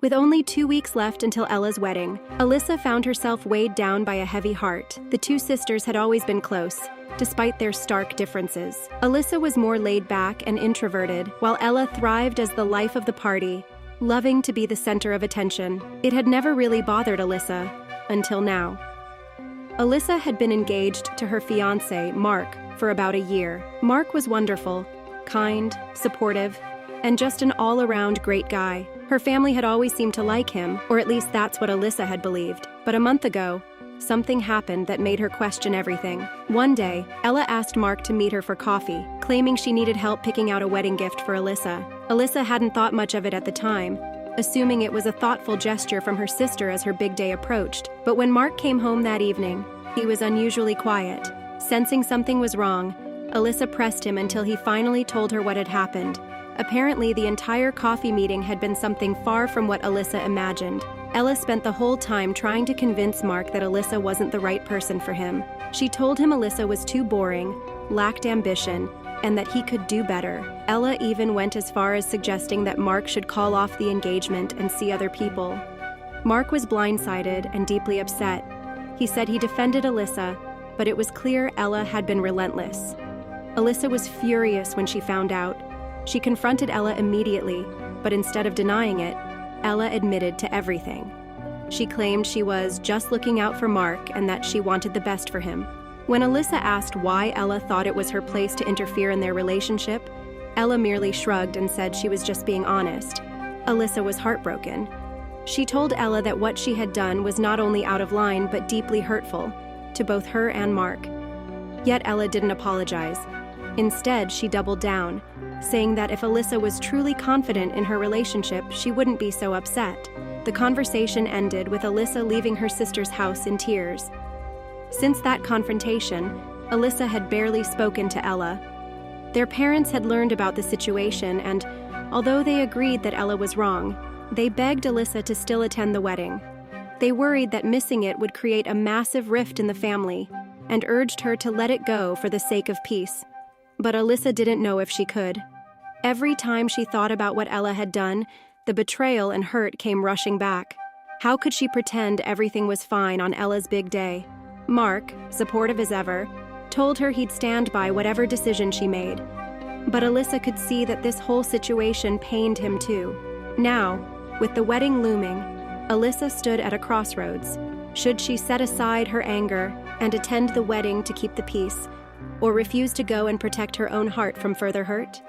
With only 2 weeks left until Ella's wedding, Alyssa found herself weighed down by a heavy heart. The two sisters had always been close, despite their stark differences. Alyssa was more laid back and introverted, while Ella thrived as the life of the party, loving to be the center of attention. It had never really bothered Alyssa, until now. Alyssa had been engaged to her fiancé, Mark, for about a year. Mark was wonderful, kind, supportive, and just an all-around great guy. Her family had always seemed to like him, or at least that's what Alyssa had believed. But a month ago, something happened that made her question everything. One day, Ella asked Mark to meet her for coffee, claiming she needed help picking out a wedding gift for Alyssa. Alyssa hadn't thought much of it at the time, assuming it was a thoughtful gesture from her sister as her big day approached. But when Mark came home that evening, he was unusually quiet. Sensing something was wrong, Alyssa pressed him until he finally told her what had happened. Apparently, the entire coffee meeting had been something far from what Alyssa imagined. Ella spent the whole time trying to convince Mark that Alyssa wasn't the right person for him. She told him Alyssa was too boring, lacked ambition, and that he could do better. Ella even went as far as suggesting that Mark should call off the engagement and see other people. Mark was blindsided and deeply upset. He said he defended Alyssa, but it was clear Ella had been relentless. Alyssa was furious when she found out. She confronted Ella immediately, but instead of denying it, Ella admitted to everything. She claimed she was just looking out for Mark and that she wanted the best for him. When Alyssa asked why Ella thought it was her place to interfere in their relationship, Ella merely shrugged and said she was just being honest. Alyssa was heartbroken. She told Ella that what she had done was not only out of line but deeply hurtful to both her and Mark. Yet Ella didn't apologize. Instead, she doubled down, saying that if Alyssa was truly confident in her relationship, she wouldn't be so upset. The conversation ended with Alyssa leaving her sister's house in tears. Since that confrontation, Alyssa had barely spoken to Ella. Their parents had learned about the situation, and although they agreed that Ella was wrong, they begged Alyssa to still attend the wedding. They worried that missing it would create a massive rift in the family, and urged her to let it go for the sake of peace. But Alyssa didn't know if she could. Every time she thought about what Ella had done, the betrayal and hurt came rushing back. How could she pretend everything was fine on Ella's big day? Mark, supportive as ever, told her he'd stand by whatever decision she made. But Alyssa could see that this whole situation pained him too. Now, with the wedding looming, Alyssa stood at a crossroads. Should she set aside her anger and attend the wedding to keep the peace, or refuse to go and protect her own heart from further hurt?